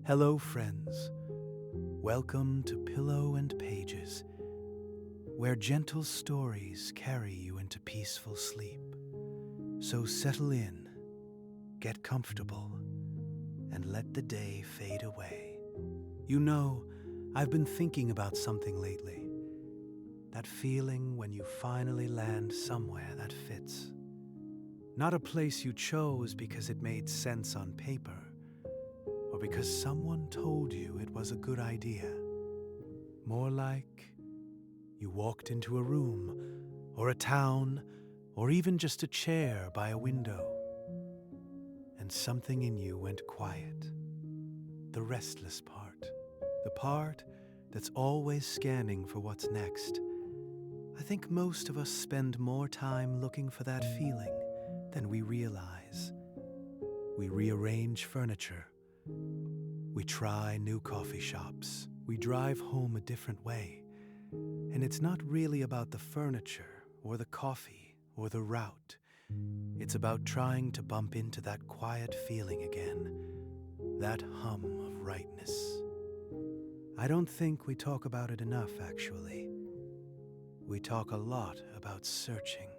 Hello, friends. Welcome to Pillow and Pages, where gentle stories carry you into peaceful sleep. So settle in, get comfortable, and let the day fade away. You know, I've been thinking about something lately. That feeling when you finally land somewhere that fits. Not a place you chose because it made sense on paper, or because someone told you it was a good idea. More like you walked into a room, or a town, or even just a chair by a window, and something in you went quiet. The restless part. The part that's always scanning for what's next. I think most of us spend more time looking for that feeling than we realize. We rearrange furniture. We try new coffee shops. We drive home a different way. And it's not really about the furniture or the coffee or the route. It's about trying to bump into that quiet feeling again, that hum of rightness. I don't think we talk about it enough, actually. We talk a lot about searching,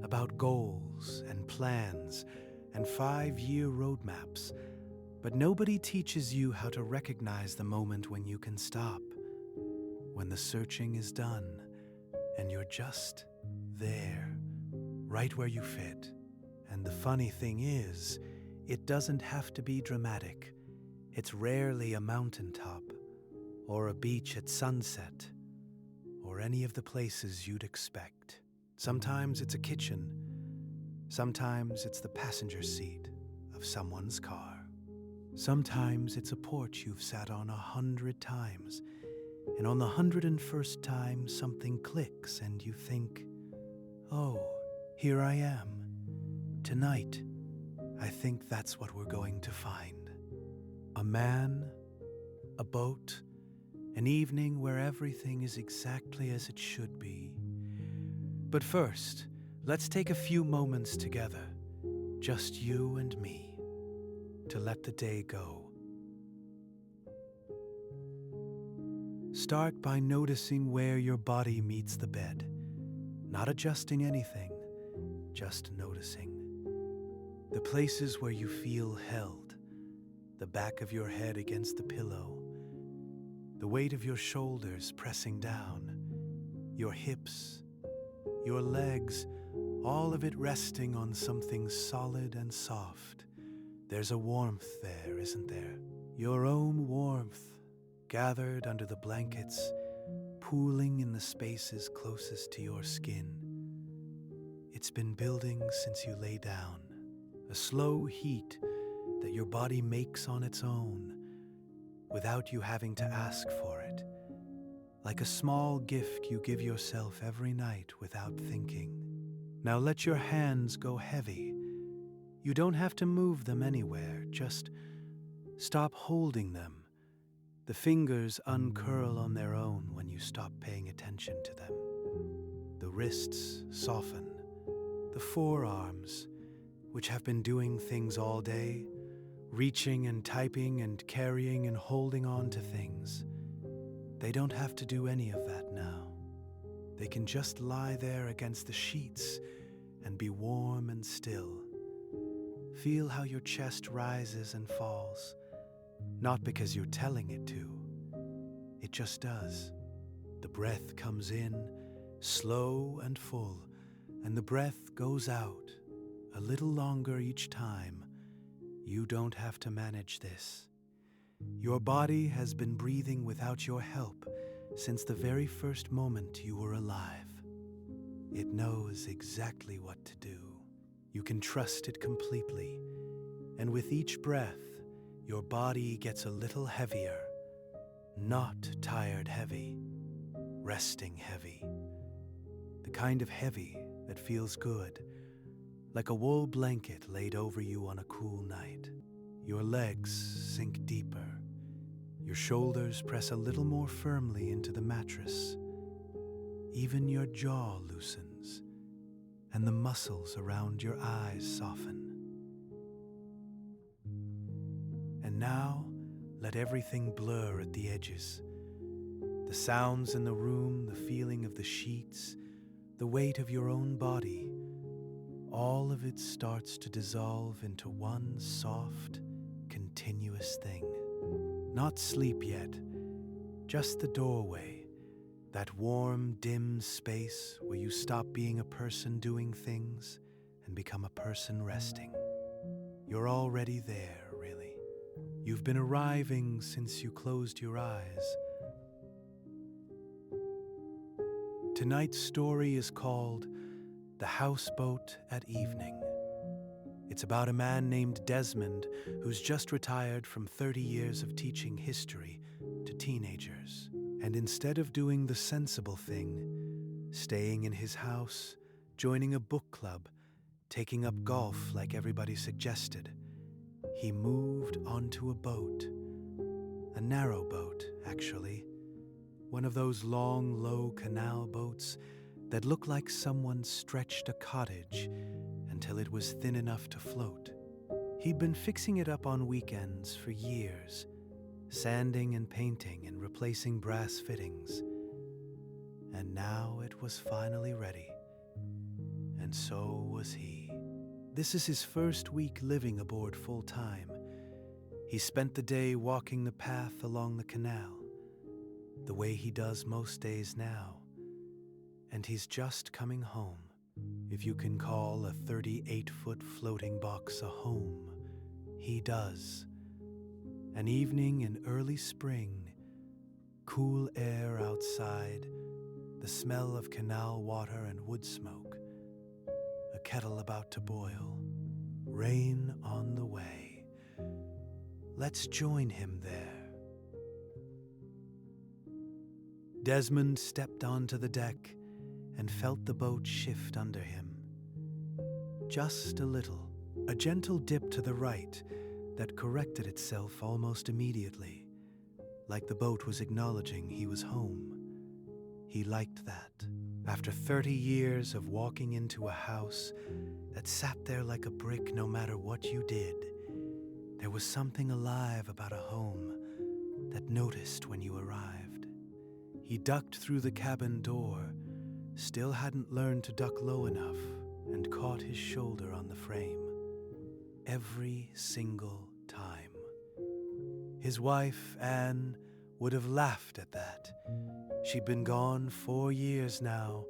about goals and plans and 5-year roadmaps. But nobody teaches you how to recognize the moment when you can stop, when the searching is done, and you're just there, right where you fit. And the funny thing is, it doesn't have to be dramatic. It's rarely a mountaintop, or a beach at sunset, or any of the places you'd expect. Sometimes it's a kitchen. Sometimes it's the passenger seat of someone's car. Sometimes it's a porch you've sat on 100 times, and on the 101st time something clicks and you think, oh, here I am. Tonight, I think that's what we're going to find. A man, a boat, an evening where everything is exactly as it should be. But first, let's take a few moments together, just you and me, to let the day go. Start by noticing where your body meets the bed, not adjusting anything, just noticing. The places where you feel held, the back of your head against the pillow, the weight of your shoulders pressing down, your hips, your legs, all of it resting on something solid and soft. There's a warmth there, isn't there? Your own warmth, gathered under the blankets, pooling in the spaces closest to your skin. It's been building since you lay down, a slow heat that your body makes on its own, without you having to ask for it, like a small gift you give yourself every night without thinking. Now let your hands go heavy. You don't have to move them anywhere, just stop holding them. The fingers uncurl on their own when you stop paying attention to them. The wrists soften. The forearms, which have been doing things all day, reaching and typing and carrying and holding on to things, they don't have to do any of that now. They can just lie there against the sheets and be warm and still. Feel how your chest rises and falls, not because you're telling it to. It just does. The breath comes in, slow and full, and the breath goes out, a little longer each time. You don't have to manage this. Your body has been breathing without your help since the very first moment you were alive. It knows exactly what to do. You can trust it completely, and with each breath, your body gets a little heavier. Not tired heavy, resting heavy. The kind of heavy that feels good, like a wool blanket laid over you on a cool night. Your legs sink deeper. Your shoulders press a little more firmly into the mattress. Even your jaw loosens, and the muscles around your eyes soften. And now, let everything blur at the edges. The sounds in the room, the feeling of the sheets, the weight of your own body, all of it starts to dissolve into one soft, continuous thing. Not sleep yet, just the doorway, that warm, dim space where you stop being a person doing things and become a person resting. You're already there, really. You've been arriving since you closed your eyes. Tonight's story is called The Houseboat at Evening. It's about a man named Desmond who's just retired from 30 years of teaching history to teenagers. And instead of doing the sensible thing, staying in his house, joining a book club, taking up golf like everybody suggested, he moved onto a boat. A narrowboat, actually. One of those long, low canal boats that look like someone stretched a cottage until it was thin enough to float. He'd been fixing it up on weekends for years, sanding and painting and replacing brass fittings. And now it was finally ready. And so was he. This is his first week living aboard full-time. He spent the day walking the path along the canal, the way he does most days now. And he's just coming home, if you can call a 38-foot floating box a home. He does. An evening in early spring, cool air outside, the smell of canal water and wood smoke, a kettle about to boil, rain on the way. Let's join him there. Desmond stepped onto the deck and felt the boat shift under him. Just a little, a gentle dip to the right that corrected itself almost immediately, like the boat was acknowledging he was home. He liked that. After 30 years of walking into a house that sat there like a brick no matter what you did, there was something alive about a home that noticed when you arrived. He ducked through the cabin door, still hadn't learned to duck low enough, and caught his shoulder on the frame. Every single time. His wife, Anne, would have laughed at that. She'd been gone 4 years now,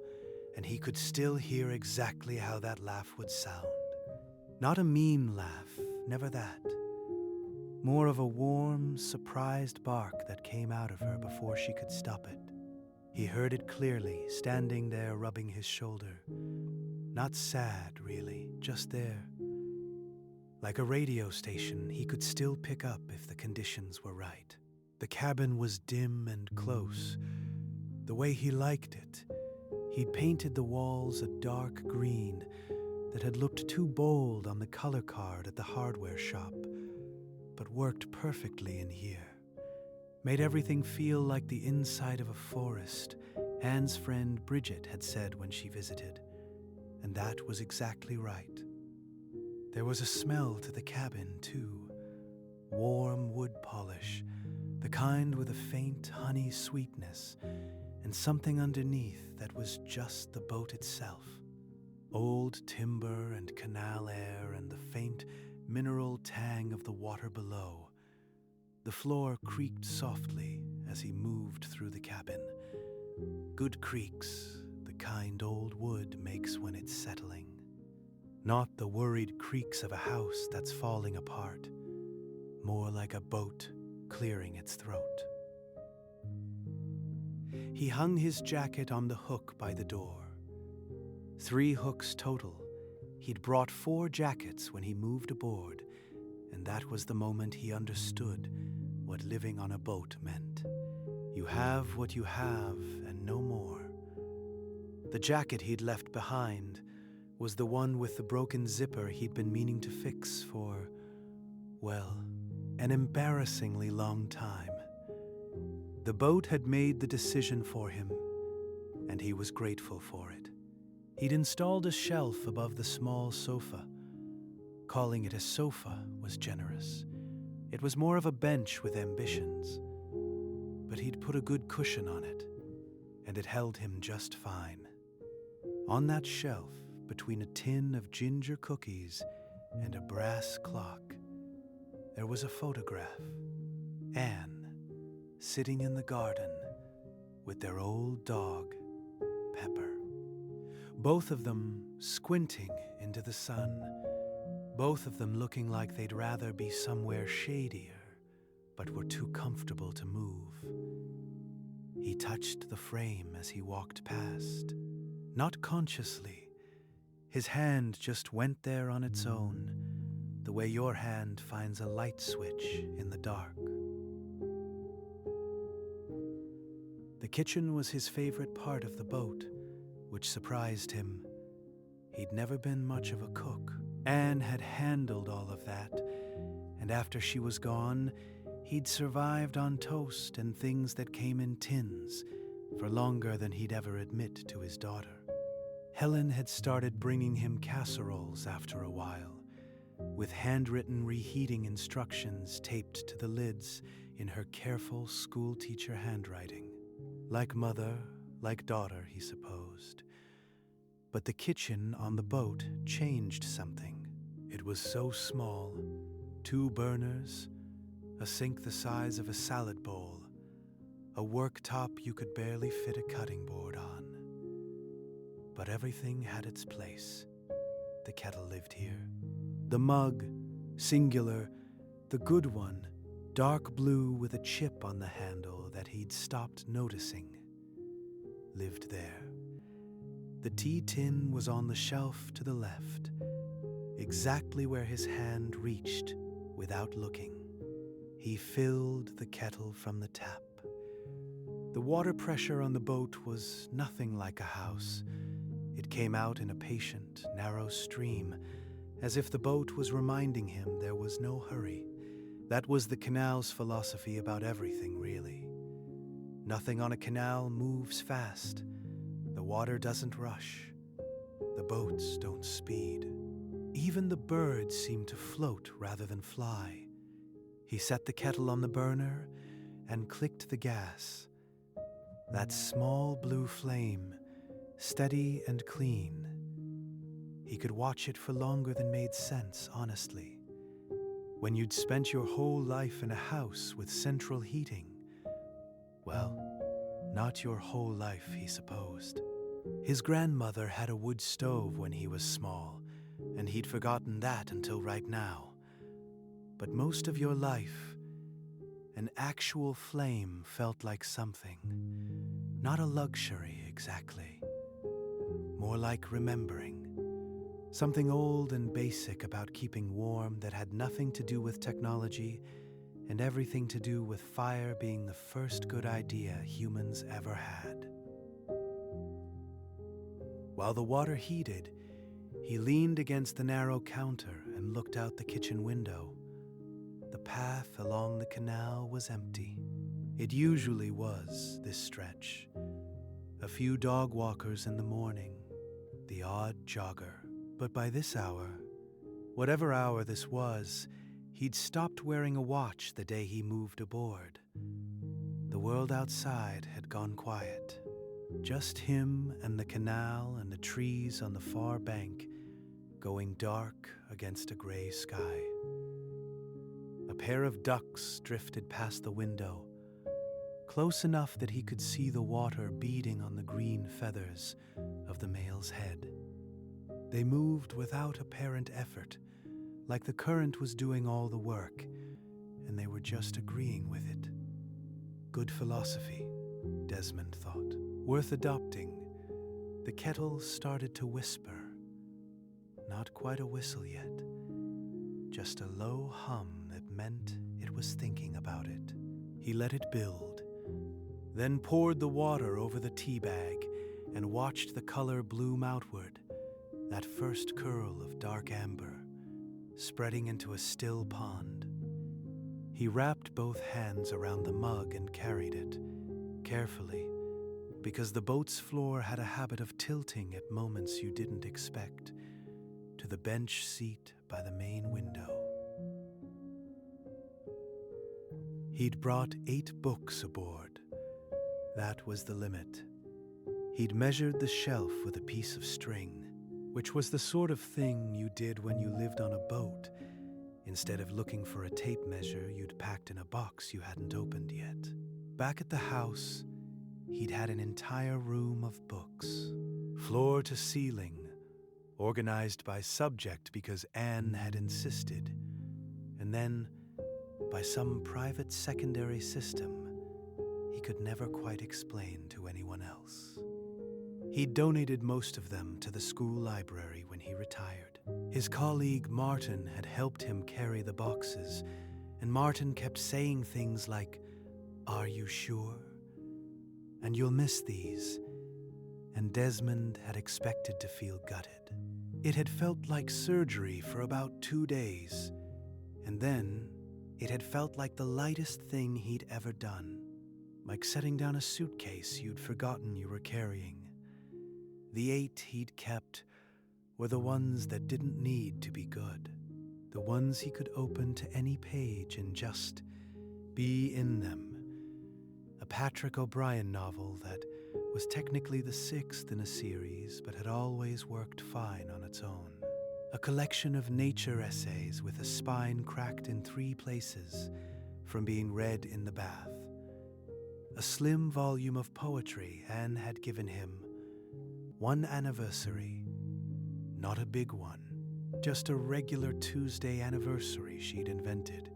and he could still hear exactly how that laugh would sound. Not a mean laugh, never that. More of a warm, surprised bark that came out of her before she could stop it. He heard it clearly, standing there rubbing his shoulder. Not sad, really, just there. Like a radio station, he could still pick up if the conditions were right. The cabin was dim and close, the way he liked it. He'd painted the walls a dark green that had looked too bold on the color card at the hardware shop, but worked perfectly in here. Made everything feel like the inside of a forest, Anne's friend Bridget had said when she visited, and that was exactly right. There was a smell to the cabin, too. Warm wood polish, the kind with a faint honey sweetness, and something underneath that was just the boat itself. Old timber and canal air and the faint mineral tang of the water below. The floor creaked softly as he moved through the cabin. Good creaks, the kind old wood makes when it's settling. Not the worried creaks of a house that's falling apart, more like a boat clearing its throat. He hung his jacket on the hook by the door. 3 hooks total. He'd brought 4 jackets when he moved aboard, and that was the moment he understood what living on a boat meant. You have what you have and no more. The jacket he'd left behind was the one with the broken zipper he'd been meaning to fix for, well, an embarrassingly long time. The boat had made the decision for him, and he was grateful for it. He'd installed a shelf above the small sofa. Calling it a sofa was generous. It was more of a bench with ambitions, but he'd put a good cushion on it, and it held him just fine. On that shelf, between a tin of ginger cookies and a brass clock, there was a photograph. Anne, sitting in the garden with their old dog, Pepper. Both of them squinting into the sun, both of them looking like they'd rather be somewhere shadier, but were too comfortable to move. He touched the frame as he walked past. Not consciously. His hand just went there on its own, the way your hand finds a light switch in the dark. The kitchen was his favorite part of the boat, which surprised him. He'd never been much of a cook. Anne had handled all of that, and after she was gone, he'd survived on toast and things that came in tins for longer than he'd ever admit to his daughter. Helen had started bringing him casseroles after a while, with handwritten reheating instructions taped to the lids in her careful schoolteacher handwriting. Like mother, like daughter, he supposed. But the kitchen on the boat changed something. It was so small, 2 burners, a sink the size of a salad bowl, a worktop you could barely fit a cutting board on. But everything had its place. The kettle lived here. The mug, singular, the good one, dark blue with a chip on the handle that he'd stopped noticing, lived there. The tea tin was on the shelf to the left, exactly where his hand reached without looking. He filled the kettle from the tap. The water pressure on the boat was nothing like a house. It came out in a patient, narrow stream, as if the boat was reminding him there was no hurry. That was the canal's philosophy about everything, really. Nothing on a canal moves fast. The water doesn't rush. The boats don't speed. Even the birds seem to float rather than fly. He set the kettle on the burner and clicked the gas. That small blue flame, steady and clean. He could watch it for longer than made sense, honestly. When you'd spent your whole life in a house with central heating, well, not your whole life, he supposed. His grandmother had a wood stove when he was small, and he'd forgotten that until right now. But most of your life, an actual flame felt like something. Not a luxury, exactly. More like remembering. Something old and basic about keeping warm that had nothing to do with technology and everything to do with fire being the first good idea humans ever had. While the water heated, he leaned against the narrow counter and looked out the kitchen window. The path along the canal was empty. It usually was, this stretch. A few dog walkers in the morning, the odd jogger. But by this hour, whatever hour this was, he'd stopped wearing a watch the day he moved aboard. The world outside had gone quiet. Just him and the canal and the trees on the far bank going dark against a gray sky. A pair of ducks drifted past the window, close enough that he could see the water beading on the green feathers of the male's head. They moved without apparent effort, like the current was doing all the work, and they were just agreeing with it. Good philosophy, Desmond thought. Worth adopting. The kettle started to whisper. Not quite a whistle yet, just a low hum that meant it was thinking about it. He let it build, then poured the water over the tea bag and watched the color bloom outward. That first curl of dark amber, spreading into a still pond. He wrapped both hands around the mug and carried it, carefully, because the boat's floor had a habit of tilting at moments you didn't expect, to the bench seat by the main window. He'd brought 8 books aboard. That was the limit. He'd measured the shelf with a piece of string, which was the sort of thing you did when you lived on a boat. Instead of looking for a tape measure you'd packed in a box you hadn't opened yet. Back at the house, he'd had an entire room of books, floor to ceiling, organized by subject because Anne had insisted, and then by some private secondary system he could never quite explain to anyone else. He'd donated most of them to the school library when he retired. His colleague Martin had helped him carry the boxes, and Martin kept saying things like, "Are you sure? And you'll miss these." And Desmond had expected to feel gutted. It had felt like surgery for about 2 days, and then it had felt like the lightest thing he'd ever done, like setting down a suitcase you'd forgotten you were carrying. The 8 he'd kept were the ones that didn't need to be good, the ones he could open to any page and just be in them. A Patrick O'Brian novel that was technically the 6th in a series but had always worked fine on its own. A collection of nature essays with a spine cracked in 3 places from being read in the bath. A slim volume of poetry Anne had given him. One anniversary, not a big one, just a regular Tuesday anniversary she'd invented,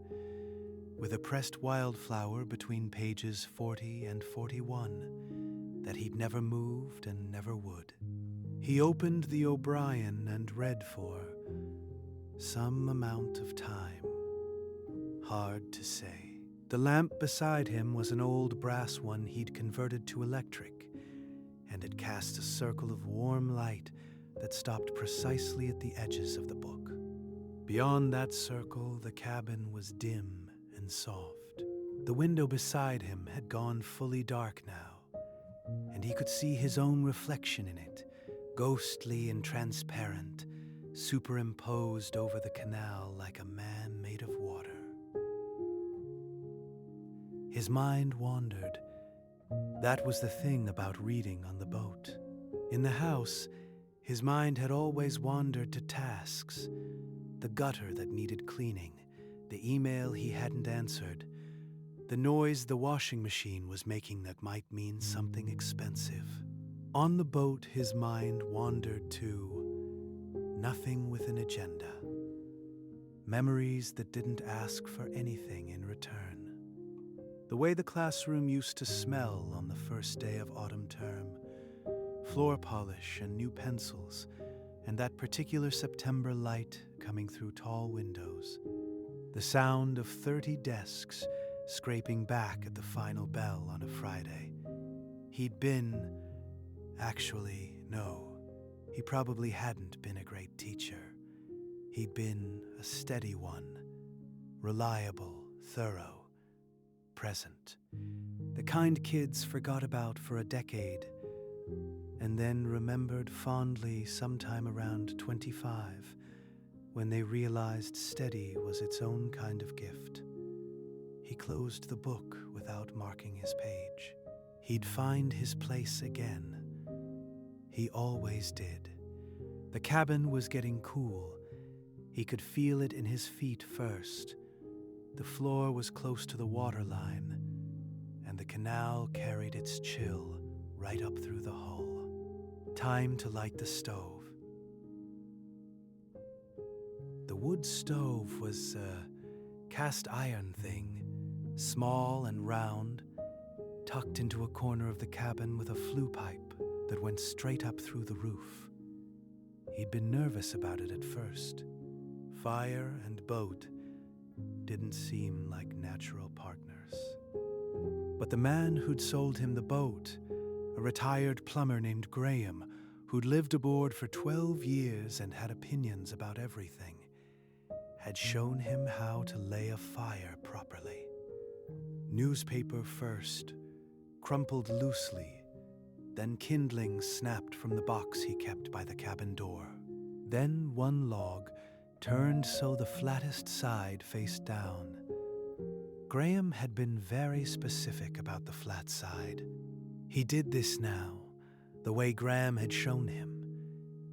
with a pressed wildflower between pages 40 and 41 that he'd never moved and never would. He opened the O'Brian and read for some amount of time. Hard to say. The lamp beside him was an old brass one he'd converted to electric, and it cast a circle of warm light that stopped precisely at the edges of the book. Beyond that circle, the cabin was dim and soft. The window beside him had gone fully dark now, and he could see his own reflection in it, ghostly and transparent, superimposed over the canal like a man made of water. His mind wandered. That was the thing about reading on the boat. In the house, his mind had always wandered to tasks, the gutter that needed cleaning, the email he hadn't answered, the noise the washing machine was making that might mean something expensive. On the boat, his mind wandered to nothing with an agenda, memories that didn't ask for anything in return. The way the classroom used to smell on the first day of autumn term, floor polish and new pencils, and that particular September light coming through tall windows. The sound of 30 desks scraping back at the final bell on a Friday. He'd been, actually, no, he probably hadn't been a great teacher. He'd been a steady one, reliable, thorough, present. The kind kids forgot about for a decade, and then remembered fondly sometime around 25, when they realized steady was its own kind of gift. He closed the book without marking his page. He'd find his place again. He always did. The cabin was getting cool. He could feel it in his feet first. The floor was close to the waterline, and the canal carried its chill right up through the hull. Time to light the stove. The wood stove was a cast iron thing, small and round, tucked into a corner of the cabin with a flue pipe that went straight up through the roof. He'd been nervous about it at first. Fire and boat didn't seem like natural partners. But the man who'd sold him the boat, a retired plumber named Graham, who'd lived aboard for 12 years and had opinions about everything, had shown him how to lay a fire properly. Newspaper first, crumpled loosely, then kindling snapped from the box he kept by the cabin door. Then one log turned so the flattest side faced down. Graham had been very specific about the flat side. He did this now, the way Graham had shown him,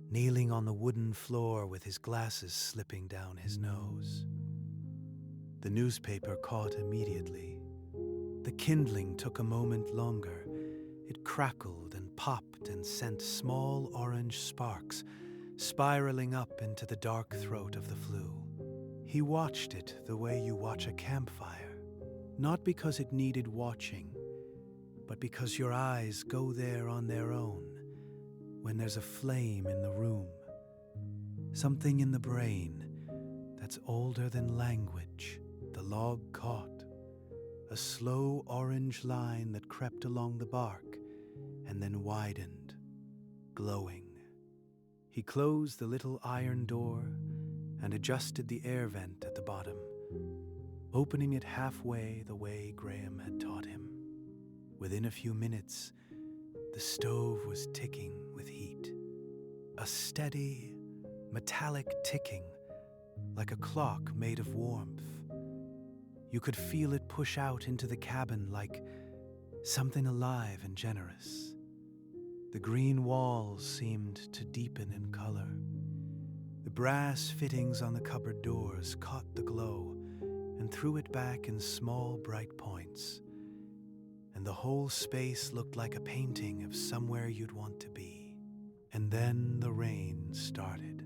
kneeling on the wooden floor with his glasses slipping down his nose. The newspaper caught immediately. The kindling took a moment longer. It crackled and popped and sent small orange sparks spiraling up into the dark throat of the flue. He watched it the way you watch a campfire, not because it needed watching, but because your eyes go there on their own when there's a flame in the room, something in the brain that's older than language. The log caught a slow orange line that crept along the bark and then widened, glowing. He closed the little iron door and adjusted the air vent at the bottom, opening it halfway the way Graham had taught him. Within a few minutes, the stove was ticking with heat. A steady, metallic ticking, like a clock made of warmth. You could feel it push out into the cabin like something alive and generous. The green walls seemed to deepen in color. The brass fittings on the cupboard doors caught the glow and threw it back in small, bright points. And the whole space looked like a painting of somewhere you'd want to be. And then the rain started.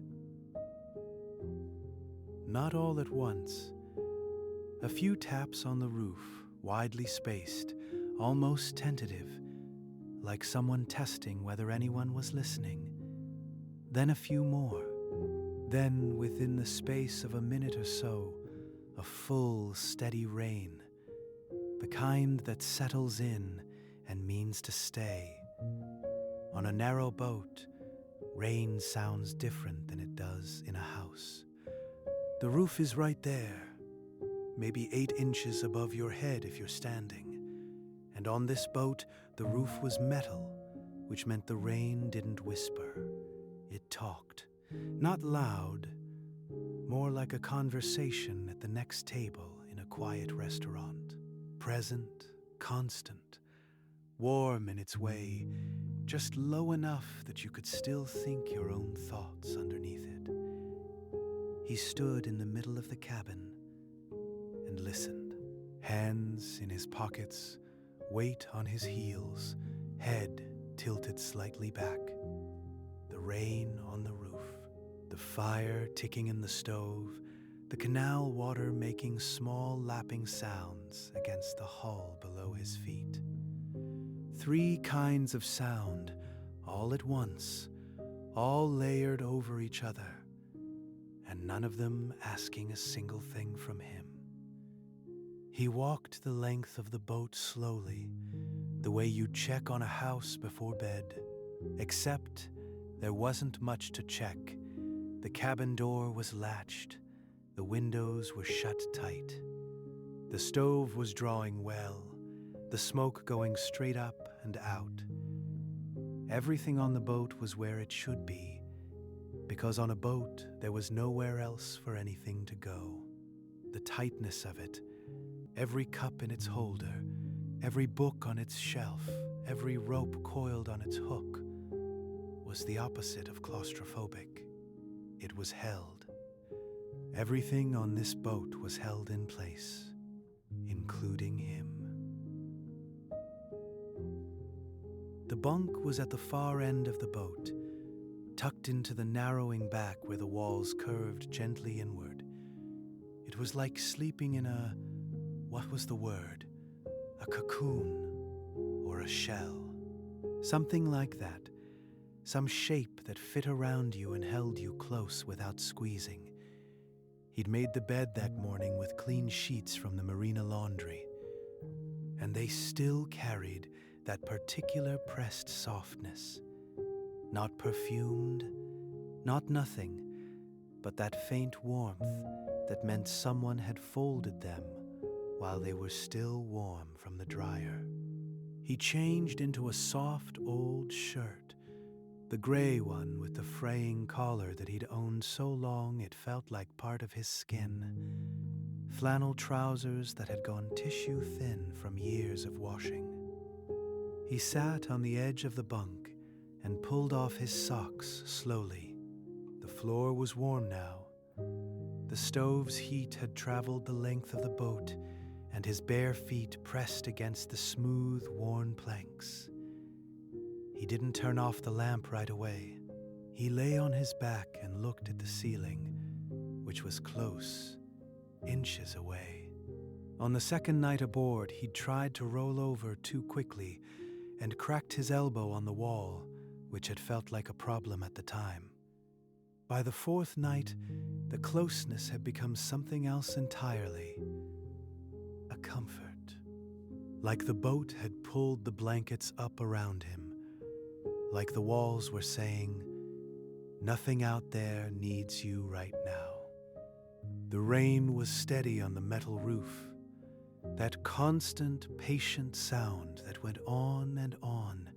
Not all at once. A few taps on the roof, widely spaced, almost tentative, like someone testing whether anyone was listening. Then a few more. Then, within the space of a minute or so, a full, steady rain, the kind that settles in and means to stay. On a narrow boat, rain sounds different than it does in a house. The roof is right there, maybe 8 inches above your head if you're standing. And on this boat, the roof was metal, which meant the rain didn't whisper. It talked. Not loud, more like a conversation at the next table in a quiet restaurant. Present, constant, warm in its way, just low enough that you could still think your own thoughts underneath it. He stood in the middle of the cabin and listened. Hands in his pockets, weight on his heels, head tilted slightly back. The rain on the roof, the fire ticking in the stove, the canal water making small lapping sounds against the hull below his feet. 3 kinds of sound, all at once, all layered over each other, and none of them asking a single thing from him. He walked the length of the boat slowly, the way you'd check on a house before bed, except there wasn't much to check. The cabin door was latched, the windows were shut tight. The stove was drawing well, the smoke going straight up and out. Everything on the boat was where it should be, because on a boat there was nowhere else for anything to go. The tightness of it, every cup in its holder, every book on its shelf, every rope coiled on its hook, was the opposite of claustrophobic. It was held. Everything on this boat was held in place, including him. The bunk was at the far end of the boat, tucked into the narrowing back where the walls curved gently inward. It was like sleeping in a, what was the word? A cocoon or a shell. Something like that. Some shape that fit around you and held you close without squeezing. He'd made the bed that morning with clean sheets from the marina laundry, and they still carried that particular pressed softness. Not perfumed, not nothing, but that faint warmth that meant someone had folded them while they were still warm from the dryer. He changed into a soft old shirt, the gray one with the fraying collar that he'd owned so long it felt like part of his skin. flannel trousers that had gone tissue thin from years of washing. He sat on the edge of the bunk and pulled off his socks slowly. The floor was warm now. The stove's heat had traveled the length of the boat, and his bare feet pressed against the smooth, worn planks. He didn't turn off the lamp right away. He lay on his back and looked at the ceiling, which was close, inches away. On the second night aboard, he'd tried to roll over too quickly and cracked his elbow on the wall, which had felt like a problem at the time. By the fourth night, the closeness had become something else entirely. A comfort. Like the boat had pulled the blankets up around him. Like the walls were saying, "Nothing out there needs you right now." The rain was steady on the metal roof. That constant, patient sound that went on and on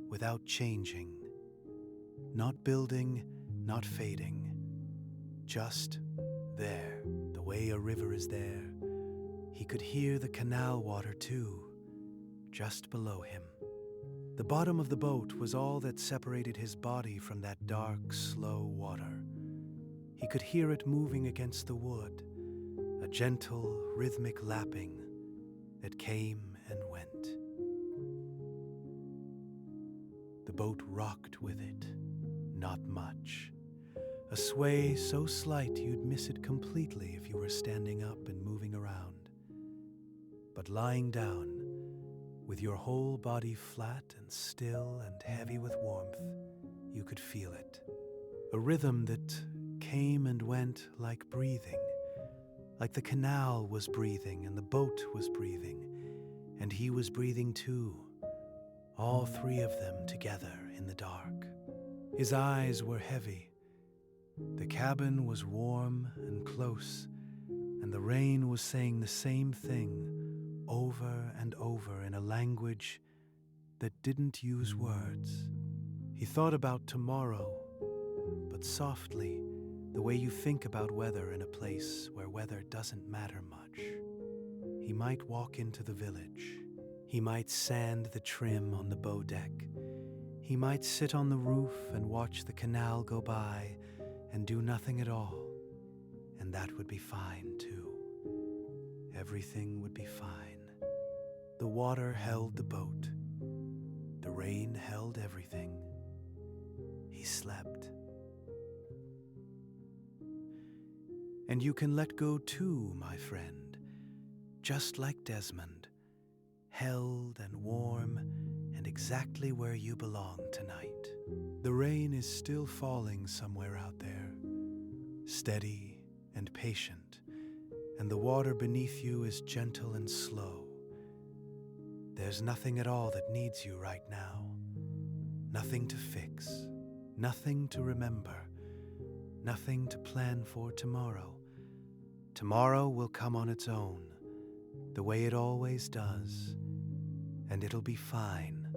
without changing. Not building, not fading. Just there, the way a river is there. He could hear the canal water too, just below him. The bottom of the boat was all that separated his body from that dark, slow water. He could hear it moving against the wood, a gentle, rhythmic lapping that came and went. The boat rocked with it, not much. A sway so slight you'd miss it completely if you were standing up and moving around. But lying down, with your whole body flat and still and heavy with warmth, you could feel it. A rhythm that came and went like breathing, like the canal was breathing and the boat was breathing, and he was breathing too, all three of them together in the dark. His eyes were heavy. The cabin was warm and close, and the rain was saying the same thing over and over in a language that didn't use words. He thought about tomorrow, but softly, the way you think about weather in a place where weather doesn't matter much. He might walk into the village. He might sand the trim on the bow deck. He might sit on the roof and watch the canal go by and do nothing at all. And that would be fine too. Everything would be fine. The water held the boat. The rain held everything. He slept. And you can let go too, my friend, just like Desmond, held and warm and exactly where you belong tonight. The rain is still falling somewhere out there, steady and patient, and the water beneath you is gentle and slow. There's nothing at all that needs you right now. Nothing to fix, nothing to remember, nothing to plan for tomorrow. Tomorrow will come on its own, the way it always does, and it'll be fine.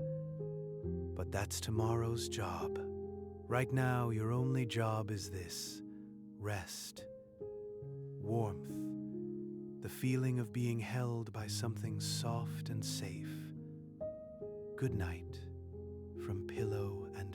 But that's tomorrow's job. Right now, your only job is this: rest, warmth, the feeling of being held by something soft and safe. Good night from Pillow and